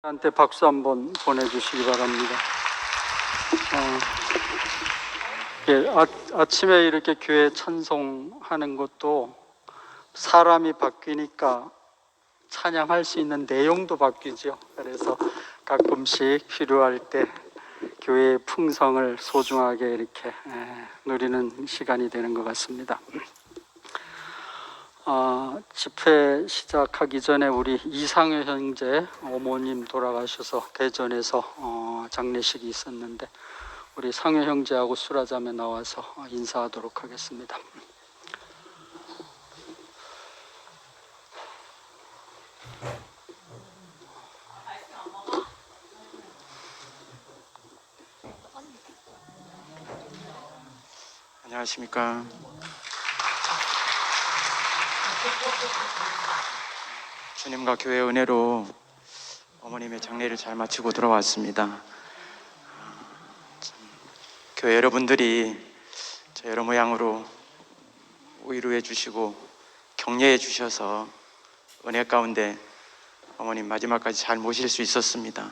한테 박수 한번 보내주시기 바랍니다. 아침에 이렇게 교회 찬송하는 것도 사람이 바뀌니까 찬양할 수 있는 내용도 바뀌죠. 그래서 가끔씩 필요할 때 교회의 풍성을 소중하게 이렇게 누리는 시간이 되는 것 같습니다. 집회 시작하기 전에 우리 이상효 형제 어머님 돌아가셔서 대전에서 장례식이 있었는데 우리 상효 형제하고 술하자며 나와서 인사하도록 하겠습니다. 안녕하십니까. 주님과 교회 은혜로 어머님의 장례를 잘 마치고 돌아왔습니다. 교회 여러분들이 저 여러 모양으로 위로해 주시고 격려해 주셔서 은혜 가운데 어머님 마지막까지 잘 모실 수 있었습니다.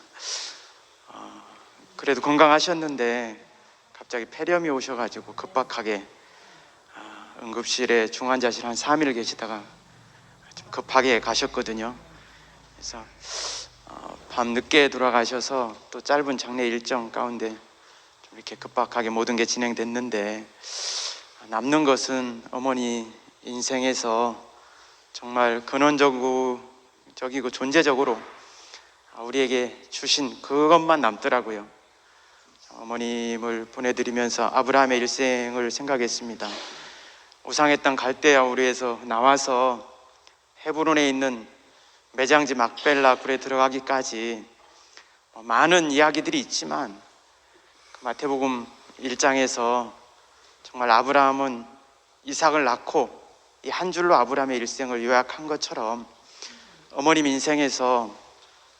그래도 건강하셨는데 갑자기 폐렴이 오셔가지고 급박하게 응급실에 중환자실 한 3일 계시다가 좀 급하게 가셨거든요. 그래서 밤 늦게 돌아가셔서 또 짧은 장례 일정 가운데 좀 이렇게 급박하게 모든 게 진행됐는데 남는 것은 어머니 인생에서 정말 근원적이고 존재적으로 우리에게 주신 그것만 남더라고요. 어머님을 보내드리면서 아브라함의 일생을 생각했습니다. 우상의 땅 갈대아 우르에서 나와서 헤브론에 있는 매장지 막벨라 굴에 들어가기까지 많은 이야기들이 있지만 마태복음 1장에서 정말 아브라함은 이삭을 낳고 이 한 줄로 아브라함의 일생을 요약한 것처럼 어머님 인생에서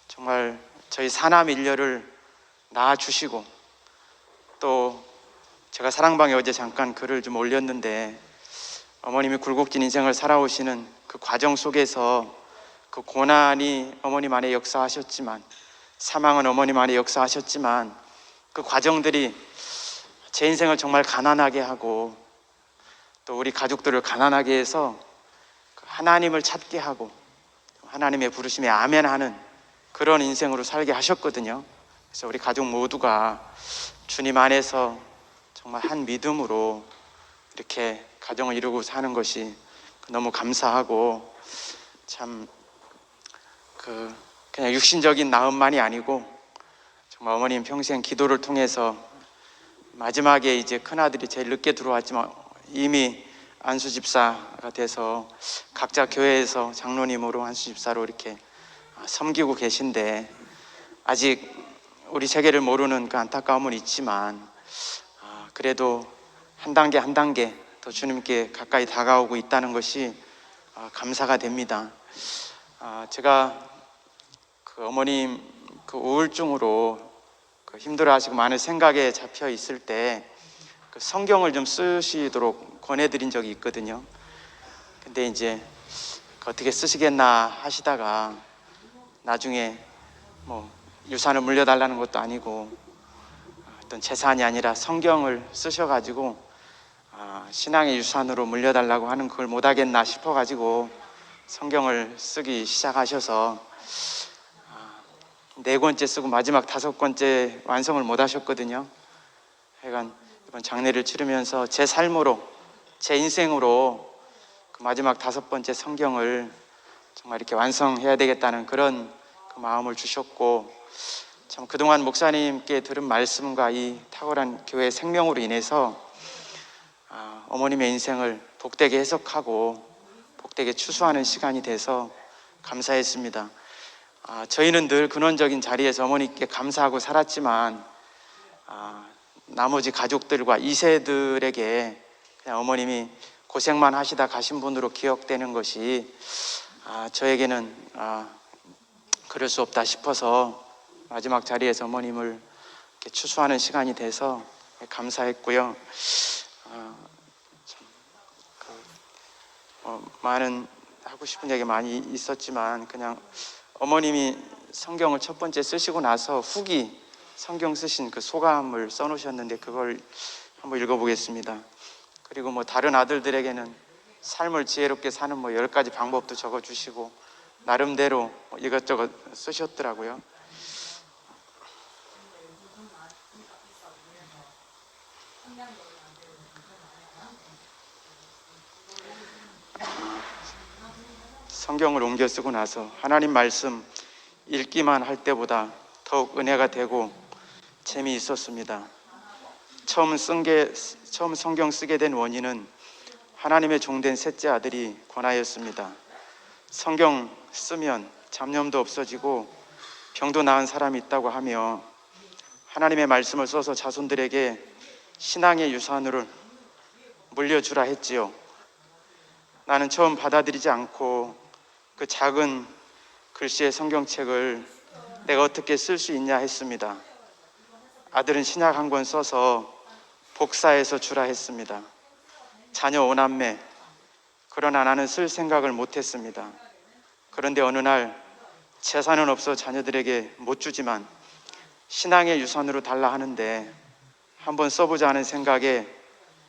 정말 저희 사남 일녀를 낳아주시고 또 제가 사랑방에 어제 잠깐 글을 좀 올렸는데 어머님이 굴곡진 인생을 살아오시는 그 과정 속에서 그 고난이 어머님 안에 역사하셨지만 사망은 어머님 안에 역사하셨지만 그 과정들이 제 인생을 정말 가난하게 하고 또 우리 가족들을 가난하게 해서 하나님을 찾게 하고 하나님의 부르심에 아멘하는 그런 인생으로 살게 하셨거든요. 그래서 우리 가족 모두가 주님 안에서 정말 한 믿음으로 이렇게 가정을 이루고 사는 것이 너무 감사하고 참 그냥 육신적인 나음만이 아니고 정말 어머님 평생 기도를 통해서 마지막에 이제 큰아들이 제일 늦게 들어왔지만 이미 안수 집사가 돼서 각자 교회에서 장로님으로 안수 집사로 이렇게 섬기고 계신데 아직 우리 세계를 모르는 그 안타까움은 있지만 그래도 한 단계 한 단계 더 주님께 가까이 다가오고 있다는 것이 감사가 됩니다. 제가 그 어머님 그 우울증으로 힘들어하시고 많은 생각에 잡혀 있을 때 그 성경을 좀 쓰시도록 권해드린 적이 있거든요. 근데 이제 어떻게 쓰시겠나 하시다가 나중에 뭐 유산을 물려달라는 것도 아니고 어떤 재산이 아니라 성경을 쓰셔가지고 신앙의 유산으로 물려달라고 하는 그걸 못하겠나 싶어가지고 성경을 쓰기 시작하셔서 4권째 쓰고 마지막 5권째 완성을 못 하셨거든요. 하여간 이번 장례를 치르면서 제 삶으로 제 인생으로 그 마지막 5번째 성경을 정말 이렇게 완성해야 되겠다는 그런 그 마음을 주셨고 참 그동안 목사님께 들은 말씀과 이 탁월한 교회 생명으로 인해서 어머님의 인생을 복되게 해석하고 복되게 추수하는 시간이 돼서 감사했습니다. 저희는 늘 근원적인 자리에서 어머니께 감사하고 살았지만 나머지 가족들과 2세들에게 그냥 어머님이 고생만 하시다 가신 분으로 기억되는 것이 저에게는 그럴 수 없다 싶어서 마지막 자리에서 어머님을 이렇게 추수하는 시간이 돼서 감사했고요. 많은 하고 싶은 얘기 많이 있었지만 그냥 어머님이 성경을 첫 번째 쓰시고 나서 후기 성경 쓰신 그 소감을 써놓으셨는데 그걸 한번 읽어보겠습니다. 그리고 뭐 다른 아들들에게는 삶을 지혜롭게 사는 뭐 10가지 방법도 적어주시고 나름대로 이것저것 쓰셨더라고요. 성경을 옮겨 쓰고 나서 하나님 말씀 읽기만 할 때보다 더욱 은혜가 되고 재미있었습니다. 처음 성경 쓰게 된 원인은 하나님의 종된 셋째 아들이 권하였습니다. 성경 쓰면 잡념도 없어지고 병도 나은 사람이 있다고 하며 하나님의 말씀을 써서 자손들에게 신앙의 유산으로 물려주라 했지요. 나는 처음 받아들이지 않고 그 작은 글씨의 성경책을 내가 어떻게 쓸 수 있냐 했습니다. 아들은 신약 한 권 써서 복사해서 주라 했습니다. 자녀 5남매, 그러나 나는 쓸 생각을 못했습니다. 그런데 어느 날 재산은 없어 자녀들에게 못 주지만 신앙의 유산으로 달라 하는데 한번 써보자 하는 생각에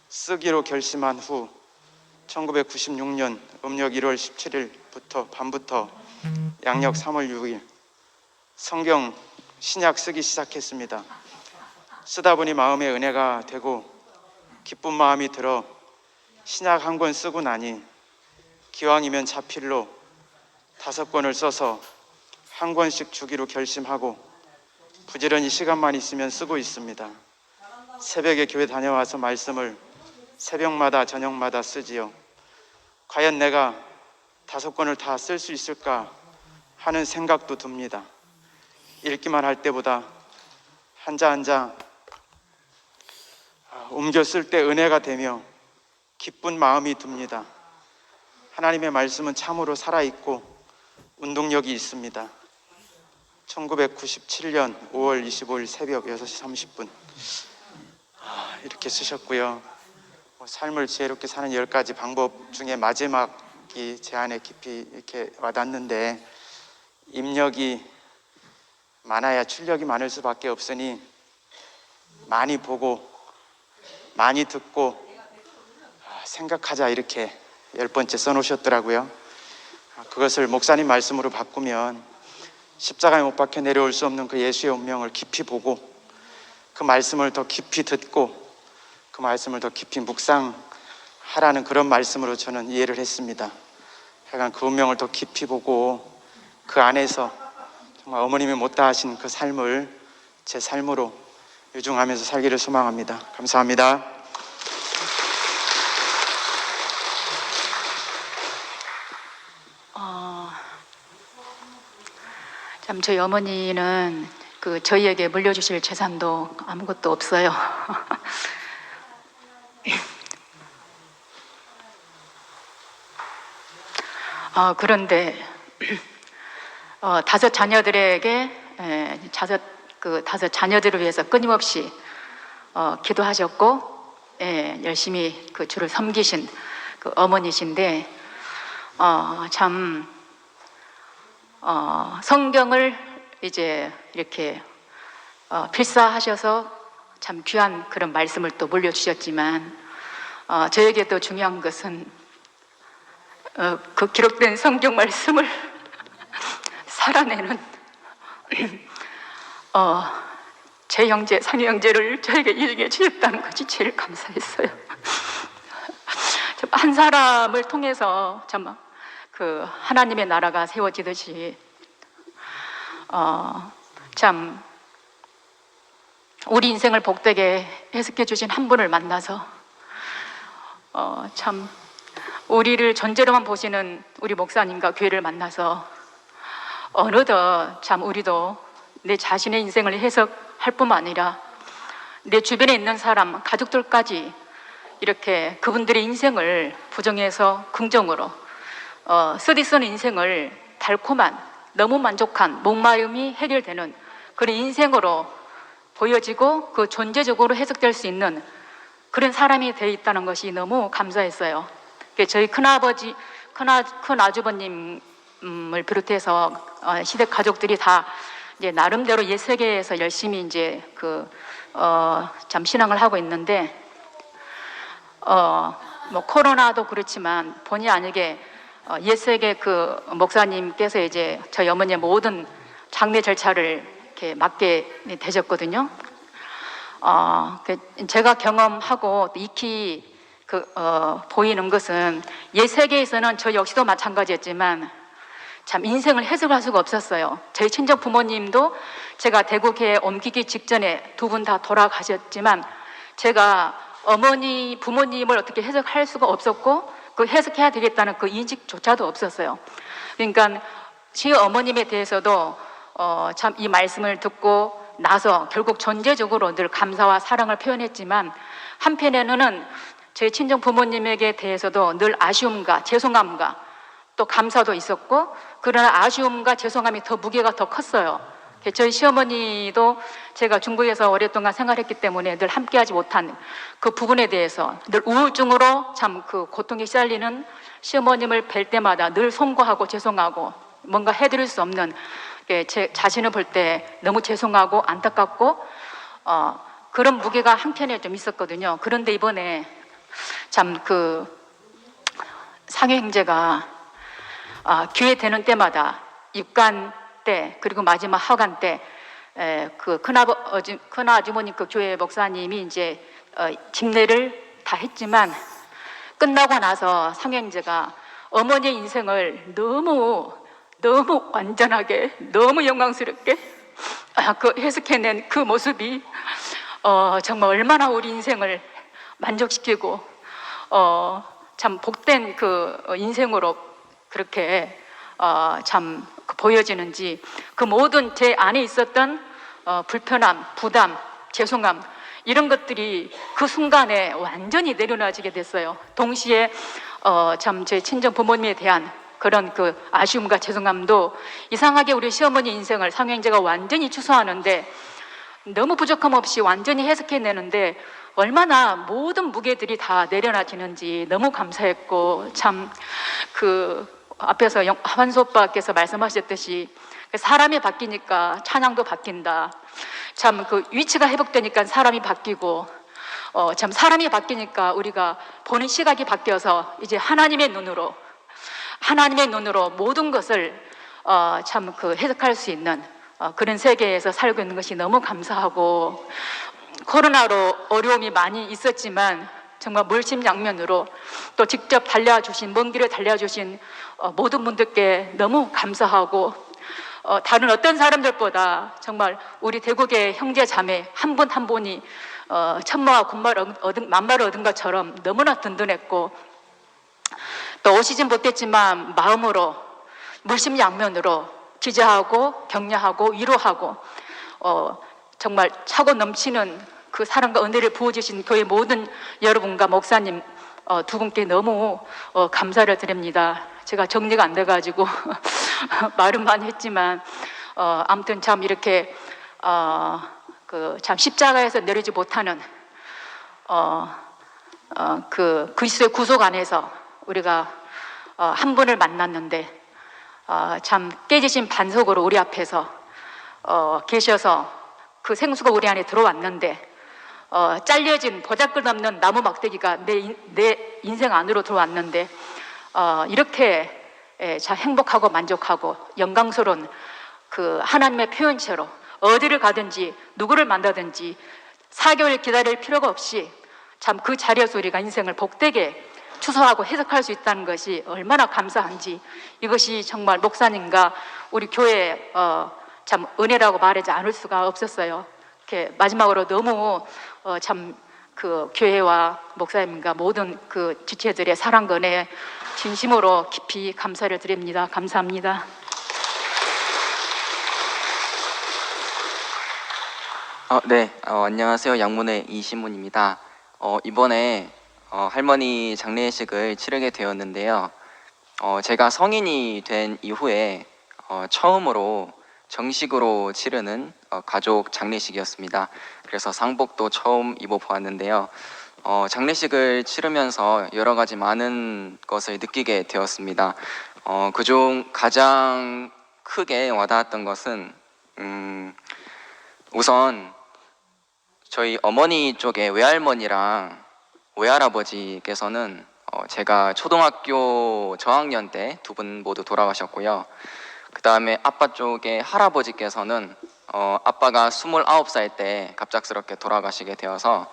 쓰기로 결심한 후 1996년 음력 1월 17일부터 밤부터 양력 3월 6일 성경 신약 쓰기 시작했습니다. 쓰다 보니 마음에 은혜가 되고 기쁜 마음이 들어 신약 한 권 쓰고 나니 기왕이면 자필로 5권을 써서 한 권씩 주기로 결심하고 부지런히 시간만 있으면 쓰고 있습니다. 새벽에 교회 다녀와서 말씀을 새벽마다 저녁마다 쓰지요. 과연 내가 5권을 다 쓸 수 있을까 하는 생각도 듭니다. 읽기만 할 때보다 한자 한자 옮겨 쓸 때 은혜가 되며 기쁜 마음이 듭니다. 하나님의 말씀은 참으로 살아있고 운동력이 있습니다. 1997년 5월 25일 새벽 6시 30분 이렇게 쓰셨고요. 삶을 지혜롭게 사는 10가지 방법 중에 마지막이 제 안에 깊이 이렇게 와닿는데 입력이 많아야 출력이 많을 수밖에 없으니 많이 보고 많이 듣고 생각하자 이렇게 10번째 써놓으셨더라고요. 그것을 목사님 말씀으로 바꾸면 십자가에 못 박혀 내려올 수 없는 그 예수의 운명을 깊이 보고 그 말씀을 더 깊이 듣고 그 말씀을 더 깊이 묵상하라는 그런 말씀으로 저는 이해를 했습니다. 하여간 그 운명을 더 깊이 보고 그 안에서 정말 어머님이 못다 하신 그 삶을 제 삶으로 유중하면서 살기를 소망합니다. 감사합니다. 참 저희 어머니는 저희에게 물려주실 재산도 아무것도 없어요. 그런데 5 자녀들에게 다섯 자녀들을 위해서 끊임없이 기도하셨고 열심히 그 주를 섬기신 그 어머니신데 참 성경을 이제 이렇게 필사하셔서 참 귀한 그런 말씀을 또 물려주셨지만 저에게도 중요한 것은 그 기록된 성경 말씀을 살아내는 제 형제, 상희 형제를 저에게 일게 주셨다는 것이 제일 감사했어요. 한 사람을 통해서 참 그 하나님의 나라가 세워지듯이 참 우리 인생을 복되게 해석해 주신 한 분을 만나서 참 우리를 존재로만 보시는 우리 목사님과 교회를 만나서 어느덧 참 우리도 내 자신의 인생을 해석할 뿐만 아니라 내 주변에 있는 사람, 가족들까지 이렇게 그분들의 인생을 부정해서 긍정으로 쓰디쓰는 인생을 달콤한, 너무 만족한 목마름이 해결되는 그런 인생으로 보여지고 그 존재적으로 해석될 수 있는 그런 사람이 되어 있다는 것이 너무 감사했어요. 저희 큰아버지, 큰아주버님을 비롯해서 시댁 가족들이 다 이제 나름대로 옛 세계에서 열심히 이제 참 신앙을 하고 있는데 뭐 코로나도 그렇지만 본의 아니게 옛 세계 그 목사님께서 이제 저희 어머니의 모든 장례 절차를 이렇게 맡게 되셨거든요. 제가 경험하고 익히 보이는 것은 옛 세계에서는 저 역시도 마찬가지였지만 참 인생을 해석할 수가 없었어요. 저희 친정 부모님도 제가 대구교회 옮기기 직전에 두 분 다 돌아가셨지만 제가 어머니 부모님을 어떻게 해석할 수가 없었고 그 해석해야 되겠다는 그 인식조차도 없었어요. 그러니까 시어머님에 대해서도 참 이 말씀을 듣고 나서 결국 전제적으로 늘 감사와 사랑을 표현했지만 한편에는 제 친정 부모님에게 대해서도 늘 아쉬움과 죄송함과 또 감사도 있었고 그러나 아쉬움과 죄송함이 더 무게가 더 컸어요. 저희 시어머니도 제가 중국에서 오랫동안 생활했기 때문에 늘 함께하지 못한 그 부분에 대해서 늘 우울증으로 참 그 고통에 시달리는 시어머님을 뵐 때마다 늘 송구하고 죄송하고 뭔가 해드릴 수 없는 제 자신을 볼 때 너무 죄송하고 안타깝고 그런 무게가 한켠에 좀 있었거든요. 그런데 이번에 참 상해 형제가 기회 되는 때마다 입간 때 그리고 마지막 하관 때 큰아주머니 그 교회 목사님이 이제 집례를 다 했지만 끝나고 나서 상해 형제가 어머니의 인생을 너무 완전하게 너무 영광스럽게 해석해낸 그 모습이 정말 얼마나 우리 인생을 만족시키고 참 복된 그 인생으로 그렇게 참 보여지는지 그 모든 제 안에 있었던 불편함, 부담, 죄송함 이런 것들이 그 순간에 완전히 내려놔지게 됐어요. 동시에 참 제 친정 부모님에 대한 그런 그 아쉬움과 죄송함도 이상하게 우리 시어머니 인생을 상행제가 완전히 추수하는데 너무 부족함 없이 완전히 해석해내는데 얼마나 모든 무게들이 다 내려놔지는지 너무 감사했고 참 앞에서 한소 오빠께서 말씀하셨듯이 사람이 바뀌니까 찬양도 바뀐다. 참 위치가 회복되니까 사람이 바뀌고 참 사람이 바뀌니까 우리가 보는 시각이 바뀌어서 이제 하나님의 눈으로 모든 것을 참 해석할 수 있는 그런 세계에서 살고 있는 것이 너무 감사하고 코로나로 어려움이 많이 있었지만 정말 물심양면으로 또 직접 달려주신 먼 길을 달려주신 모든 분들께 너무 감사하고 다른 어떤 사람들보다 정말 우리 대국의 형제 자매 한 분 한 분이 천마와 만마를 얻은 것처럼 너무나 든든했고 또 오시진 못했지만 마음으로 물심양면으로 기자하고 격려하고 위로하고 정말 차고 넘치는 그 사랑과 은혜를 부어주신 교회 모든 여러분과 목사님 두 분께 너무 감사를 드립니다. 제가 정리가 안 돼가지고 말은 많이 했지만 아무튼 참 이렇게 참 십자가에서 내리지 못하는 그리스도의 구속 안에서 우리가 한 분을 만났는데 참 깨지신 반석으로 우리 앞에서 계셔서 그 생수가 우리 안에 들어왔는데 잘려진 보잘것없는 나무 막대기가 내 인생 안으로 들어왔는데 이렇게 참 행복하고 만족하고 영광스러운 그 하나님의 표현체로 어디를 가든지 누구를 만나든지 4개월 기다릴 필요가 없이 참 그 자리에서 우리가 인생을 복되게 추서하고 해석할 수 있다는 것이 얼마나 감사한지 이것이 정말 목사님과 우리 교회 참 은혜라고 말하지 않을 수가 없었어요. 이렇게 마지막으로 너무 참 교회와 목사님과 모든 그 지체들의 사랑과 은혜에 진심으로 깊이 감사를 드립니다. 감사합니다. 네, 안녕하세요. 양문의 이신문입니다. 이번에 할머니 장례식을 치르게 되었는데요. 제가 성인이 된 이후에 처음으로 정식으로 치르는 가족 장례식이었습니다. 그래서 상복도 처음 입어보았는데요. 장례식을 치르면서 여러 가지 많은 것을 느끼게 되었습니다. 그중 가장 크게 와닿았던 것은 우선 저희 어머니 쪽에 외할머니랑 외할아버지께서는 제가 초등학교 저학년 때 두 분 모두 돌아가셨고요. 그 다음에 아빠 쪽에 할아버지께서는 아빠가 29살 때 갑작스럽게 돌아가시게 되어서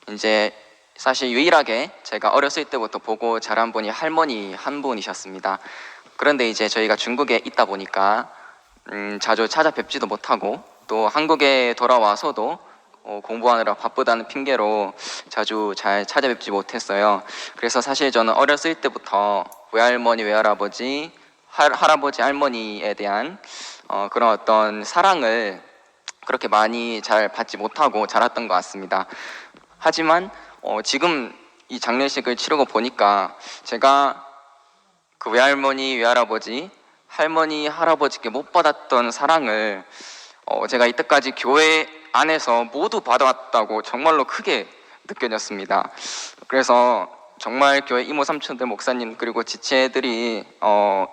이제 사실 유일하게 제가 어렸을 때부터 보고 자란 분이 할머니 한 분이셨습니다. 그런데 이제 저희가 중국에 있다 보니까 자주 찾아뵙지도 못하고 또 한국에 돌아와서도 공부하느라 바쁘다는 핑계로 자주 잘 찾아뵙지 못했어요. 그래서 사실 저는 어렸을 때부터 외할머니, 외할아버지, 할아버지, 할머니에 대한 그런 어떤 사랑을 그렇게 많이 잘 받지 못하고 자랐던 것 같습니다. 하지만 지금 이 장례식을 치르고 보니까 제가 그 외할머니, 외할아버지, 할머니, 할아버지께 못 받았던 사랑을 제가 이때까지 교회 안에서 모두 받아왔다고 정말로 크게 느껴졌습니다. 그래서 정말 교회 이모 삼촌들, 목사님 그리고 지체들이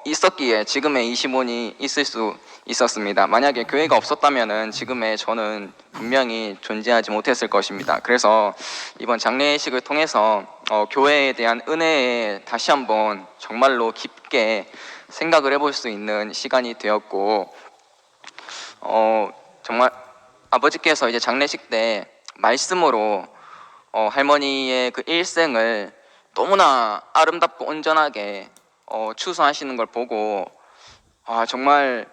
있었기에 지금의 이시몬이 있을 수 있었습니다. 만약에 교회가 없었다면은 지금의 저는 분명히 존재하지 못했을 것입니다. 그래서 이번 장례식을 통해서 교회에 대한 은혜에 다시 한번 정말로 깊게 생각을 해볼 수 있는 시간이 되었고, 정말 아버지께서 이제 장례식 때 말씀으로 할머니의 그 일생을 너무나 아름답고 온전하게 추수하시는 걸 보고 정말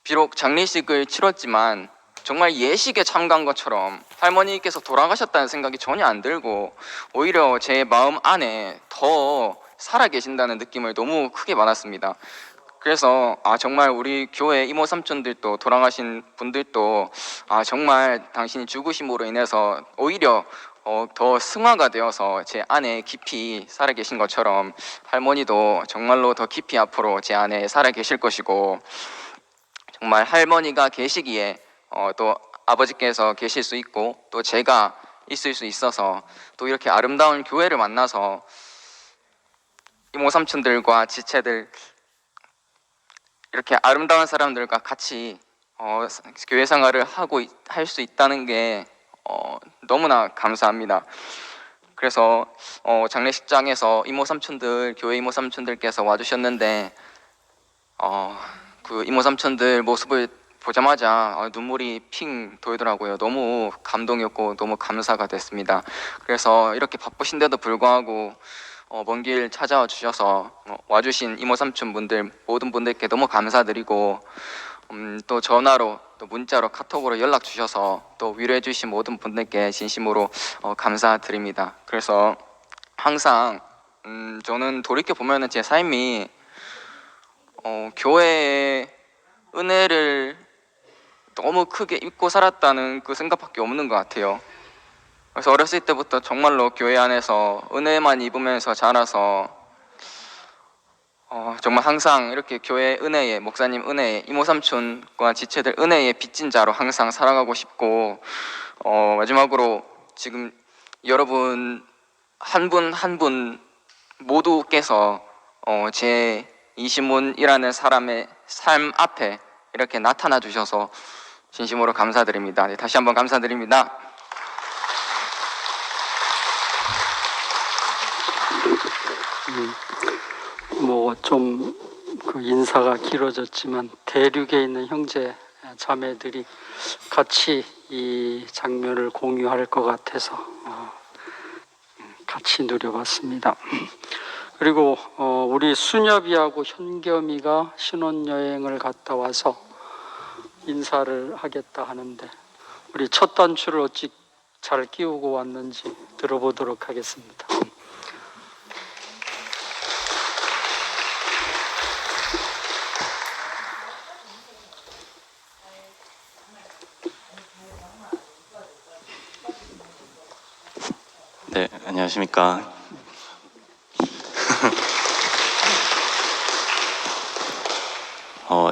비록 장례식을 치렀지만 정말 예식에 참가한 것처럼 할머니께서 돌아가셨다는 생각이 전혀 안 들고 오히려 제 마음 안에 더 살아 계신다는 느낌을 너무 크게 받았습니다. 그래서 정말 우리 교회 이모 삼촌들도 돌아가신 분들도 정말 당신이 죽으심으로 인해서 오히려 더 승화가 되어서 제 안에 깊이 살아 계신 것처럼 할머니도 정말로 더 깊이 앞으로 제 안에 살아 계실 것이고, 정말 할머니가 계시기에 또 아버지께서 계실 수 있고 또 제가 있을 수 있어서 또 이렇게 아름다운 교회를 만나서 이모 삼촌들과 지체들 이렇게 아름다운 사람들과 같이 교회 생활을 하고 할 수 있다는 게 너무나 감사합니다. 그래서 장례식장에서 이모 삼촌들, 교회 이모 삼촌들께서 와주셨는데 그 이모 삼촌들 모습을 보자마자 눈물이 핑 돌더라고요. 너무 감동이었고 너무 감사가 됐습니다. 그래서 이렇게 바쁘신데도 불구하고 먼 길 찾아와 주셔서 와주신 이모 삼촌 분들 모든 분들께 너무 감사드리고, 또 전화로 또 문자로 카톡으로 연락 주셔서 또 위로해 주신 모든 분들께 진심으로 감사드립니다. 그래서 항상 저는 돌이켜 보면은 제 삶이 교회의 은혜를 너무 크게 입고 살았다는 그 생각밖에 없는 것 같아요. 그래서 어렸을 때부터 정말로 교회 안에서 은혜만 입으면서 자라서 정말 항상 이렇게 교회 은혜에, 목사님 은혜에, 이모 삼촌과 지체들 은혜에 빚진 자로 항상 살아가고 싶고, 마지막으로 지금 여러분 한 분 한 분 모두께서 제 이시문이라는 사람의 삶 앞에 이렇게 나타나 주셔서 진심으로 감사드립니다. 네, 다시 한번 감사드립니다. 좀 그 인사가 길어졌지만 대륙에 있는 형제 자매들이 같이 이 장면을 공유할 것 같아서 같이 누려봤습니다. 그리고 우리 수녀비하고 현겸이가 신혼여행을 갔다 와서 인사를 하겠다 하는데 우리 첫 단추를 어찌 잘 끼우고 왔는지 들어보도록 하겠습니다. 네, 안녕하십니까.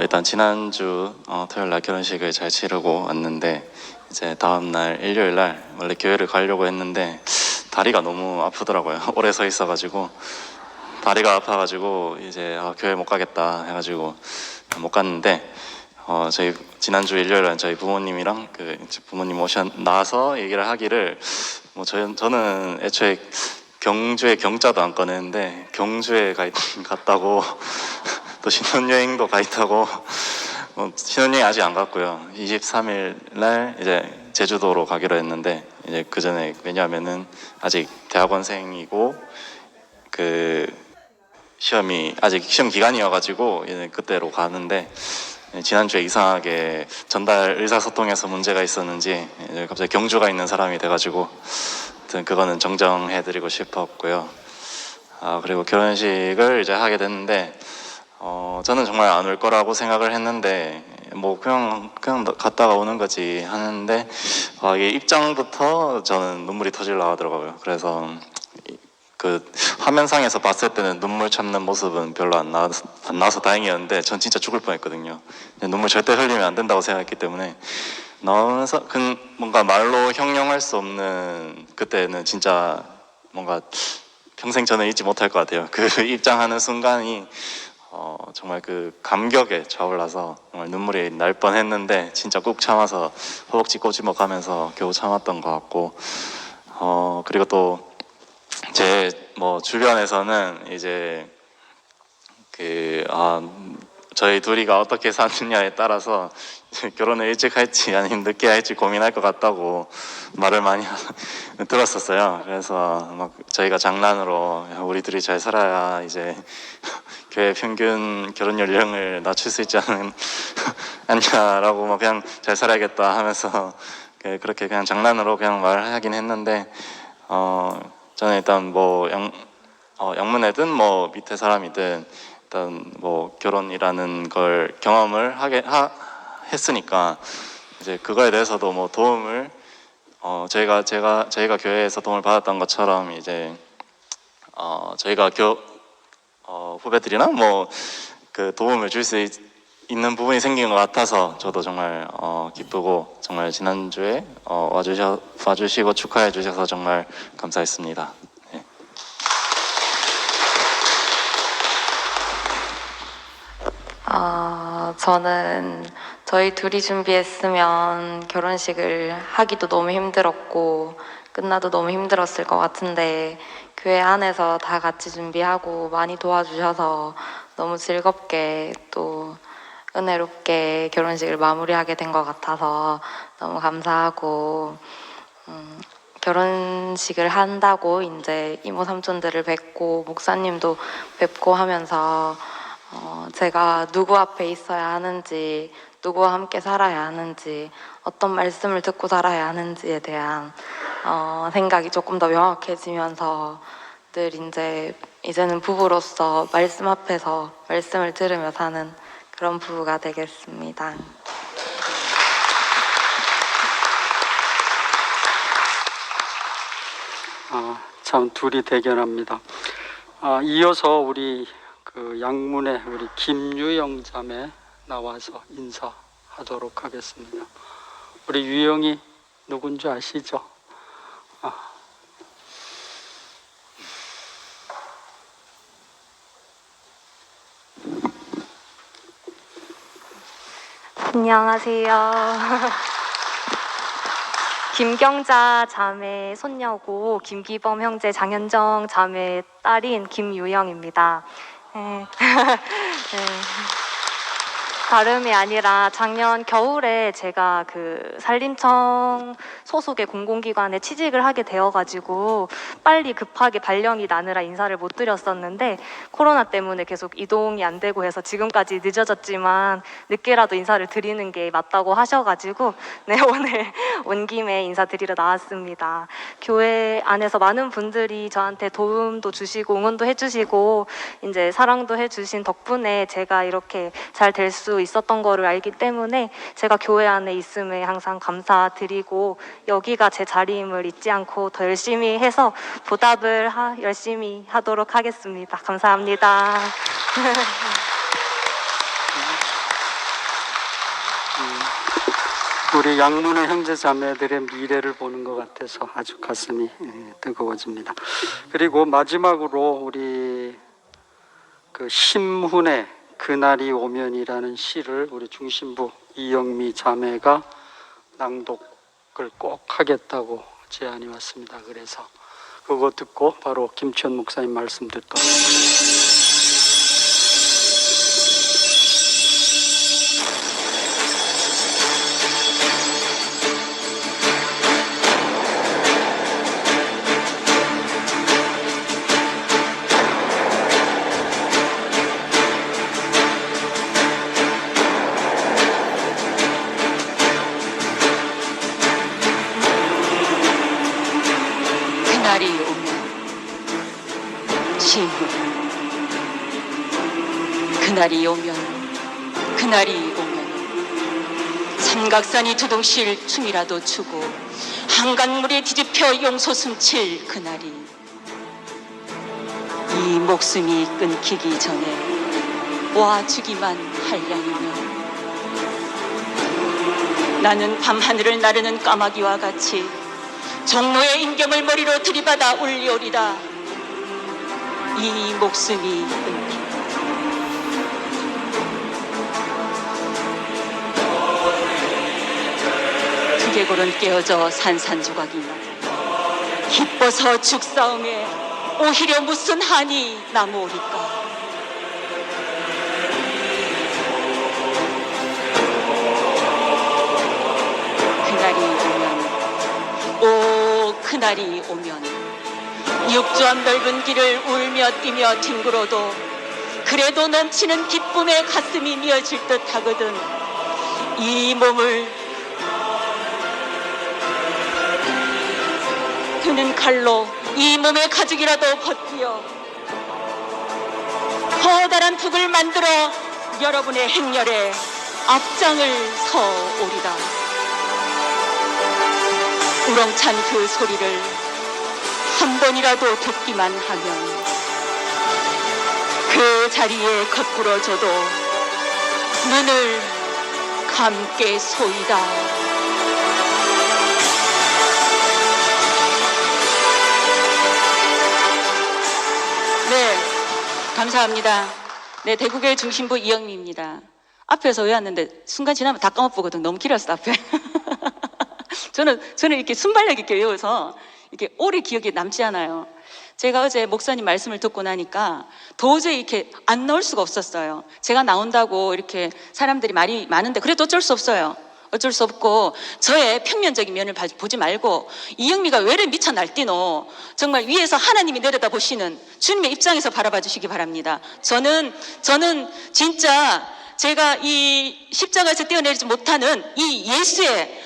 일단 지난주 토요일 날 결혼식을 잘 치르고 왔는데 이제 다음 날 일요일 날 원래 교회를 가려고 했는데 다리가 너무 아프더라고요. 오래 서 있어가지고 다리가 아파가지고 이제 교회 못 가겠다 해가지고 못 갔는데 저희 지난주 일요일에 저희 부모님이랑 그 이제 부모님 나와서 얘기를 하기를 뭐 저는 애초에 경주에 경자도 안 꺼냈는데 경주에 갔다고 또 신혼여행도 가 있다고 신혼여행 아직 안 갔고요. 23일 날 이제 제주도로 가기로 했는데 이제 그 전에 왜냐하면은 아직 대학원생이고 그 시험이 아직 시험 기간이어가지고 이제 그때로 가는데 지난주에 이상하게 전달 의사소통에서 문제가 있었는지 이제 갑자기 경주가 있는 사람이 돼가지고 아무튼 그거는 정정해드리고 싶었고요. 그리고 결혼식을 이제 하게 됐는데 저는 정말 안 올 거라고 생각을 했는데 뭐 그냥 갔다가 오는 거지 하는데 이게 입장부터 저는 눈물이 터질라 하더라고요. 그래서 그 화면상에서 봤을 때는 눈물 참는 모습은 별로 안 나와서 다행이었는데 전 진짜 죽을 뻔했거든요. 눈물 절대 흘리면 안 된다고 생각했기 때문에 나오면서 뭔가 말로 형용할 수 없는 그때는 진짜 뭔가 평생 저는 잊지 못할 것 같아요. 그 입장하는 순간이 정말 그 감격에 차올라서 정말 눈물이 날 뻔했는데 진짜 꾹 참아서 허벅지 꼬집어가면서 겨우 참았던 것 같고 그리고 또 제 뭐 주변에서는 이제 저희 둘이가 어떻게 사느냐에 따라서 결혼을 일찍 할지 아니면 늦게 할지 고민할 것 같다고 말을 많이 들었었어요. 그래서 막 저희가 장난으로 우리 둘이 잘 살아야 이제 교회 평균 결혼 연령을 낮출 수 있지 않냐라고 막 그냥 잘 살아야겠다 하면서 그렇게 그냥 장난으로 그냥 말하긴 했는데 저는 일단 뭐 양문애든 뭐 밑에 사람이든 일단 뭐 결혼이라는 걸 경험을 했으니까 이제 그거에 대해서도 뭐 도움을 저희가 교회에서 도움을 받았던 것처럼 이제 저희가 후배들이나 뭐 그 도움을 줄 수 있는 부분이 생긴 것 같아서 저도 정말 기쁘고 정말 지난주에 와주시고 축하해 주셔서 정말 감사했습니다. 네. 저는 저희 둘이 준비했으면 결혼식을 하기도 너무 힘들었고 끝나도 너무 힘들었을 것 같은데 교회 안에서 다 같이 준비하고 많이 도와주셔서 너무 즐겁게 또 은혜롭게 결혼식을 마무리하게 된 것 같아서 너무 감사하고 결혼식을 한다고 이제 이모 삼촌들을 뵙고 목사님도 뵙고 하면서 제가 누구 앞에 있어야 하는지, 누구와 함께 살아야 하는지, 어떤 말씀을 듣고 살아야 하는지에 대한 생각이 조금 더 명확해지면서 늘 이제는 부부로서 말씀 앞에서 말씀을 들으며 사는 그런 부부가 되겠습니다. 참 둘이 대견합니다. 이어서 우리 그 양문의 우리 김유영 자매 나와서 인사하도록 하겠습니다. 우리 유영이 누군지 아시죠? 안녕하세요. 김경자 자매 손녀고 김기범 형제 장현정 자매 딸인 김유영입니다. 네. 다름이 아니라 작년 겨울에 제가 그 산림청 소속의 공공기관에 취직을 하게 되어가지고 빨리 급하게 발령이 나느라 인사를 못 드렸었는데 코로나 때문에 계속 이동이 안 되고 해서 지금까지 늦어졌지만 늦게라도 인사를 드리는 게 맞다고 하셔가지고 네, 오늘 온 김에 인사드리러 나왔습니다. 교회 안에서 많은 분들이 저한테 도움도 주시고 응원도 해주시고 이제 사랑도 해주신 덕분에 제가 이렇게 잘 될 수 있었던 거를 알기 때문에 제가 교회 안에 있음에 항상 감사드리고 여기가 제 자리임을 잊지 않고 더 열심히 해서 보답을 열심히 하도록 하겠습니다. 감사합니다. 우리 양문의 형제 자매들의 미래를 보는 것 같아서 아주 가슴이 뜨거워집니다. 그리고 마지막으로 우리 그 심훈의 그날이 오면이라는 시를 우리 중심부 이영미 자매가 낭독을 꼭 하겠다고 제안이 왔습니다. 그래서 그거 듣고 바로 김치현 목사님 말씀 듣도록 하겠습니다. 그날이 오면 시인 그날이 오면 삼각산이 두둥실 춤이라도 추고 한강물에 뒤집혀 용소 숨칠 그날이 이 목숨이 끊기기 전에 와주기만 할 양이면 나는 밤하늘을 나르는 까마귀와 같이 종로의 임경을 머리로 들이받아 울리오리다. 이 목숨이 끊기 두개골은 깨어져 산산조각이 나고 기뻐서 죽싸움에 오히려 무슨 한이 남으오리까. 그날이 오면 육조한 넓은 길을 울며 뛰며 뒹굴어도 그래도 넘치는 기쁨에 가슴이 미어질 듯 하거든. 이 몸을 드는 칼로 이 몸의 가죽이라도 벗기어 커다란 북을 만들어 여러분의 행렬에 앞장을 서오리다. 우렁찬 그 소리를 한 번이라도 듣기만 하면 그 자리에 거꾸러져도 눈을 감겠소이다. 네, 감사합니다. 네, 대구교회 중심부 이영미입니다. 앞에서 외웠는데 순간 지나면 다 까먹거든. 너무 길었어 앞에. 저는 이렇게 순발력 있게 외워서 이렇게 오래 기억에 남지 않아요. 제가 어제 목사님 말씀을 듣고 나니까 도저히 이렇게 안 나올 수가 없었어요. 제가 나온다고 이렇게 사람들이 말이 많은데 그래도 어쩔 수 없어요. 어쩔 수 없고 저의 평면적인 면을 보지 말고 이영미가 왜를 미쳐 날뛰노 정말 위에서 하나님이 내려다 보시는 주님의 입장에서 바라봐 주시기 바랍니다. 저는 진짜 제가 이 십자가에서 떼어내리지 못하는 이 예수의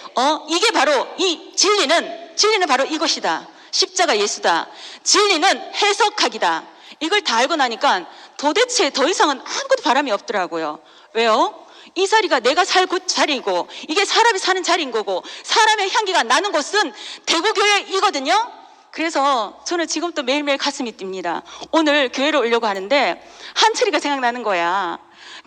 이게 바로 이 진리는 바로 이것이다. 십자가 예수다. 진리는 해석학이다. 이걸 다 알고 나니까 도대체 더 이상은 아무것도 바람이 없더라고요. 왜요? 이 자리가 내가 살 자리이고 이게 사람이 사는 자리인 거고 사람의 향기가 나는 곳은 대구교회이거든요. 그래서 저는 지금도 매일매일 가슴이 뜁니다. 오늘 교회로 오려고 하는데 한철이가 생각나는 거야.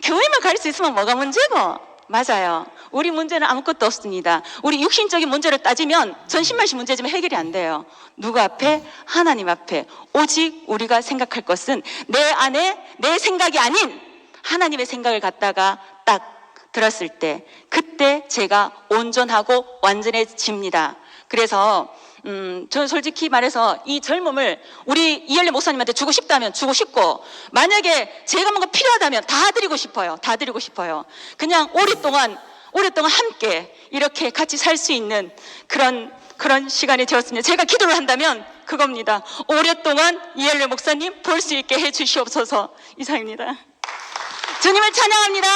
교회만 갈 수 있으면 뭐가 문제고? 맞아요. 우리 문제는 아무것도 없습니다. 우리 육신적인 문제를 따지면 전신만식 문제지만 해결이 안 돼요. 누구 앞에? 하나님 앞에. 오직 우리가 생각할 것은 내 안에 내 생각이 아닌 하나님의 생각을 갖다가 딱 들었을 때 그때 제가 온전하고 완전해집니다. 그래서 저는 솔직히 말해서 이 젊음을 우리 이열래 목사님한테 주고 싶다면 주고 싶고 만약에 제가 뭔가 필요하다면 다 드리고 싶어요. 다 드리고 싶어요. 그냥 오랫동안 함께 이렇게 같이 살 수 있는 그런 시간이 되었습니다. 제가 기도를 한다면 그겁니다. 오랫동안 이열래 목사님 볼 수 있게 해 주시옵소서. 이상입니다. 주님을 찬양합니다.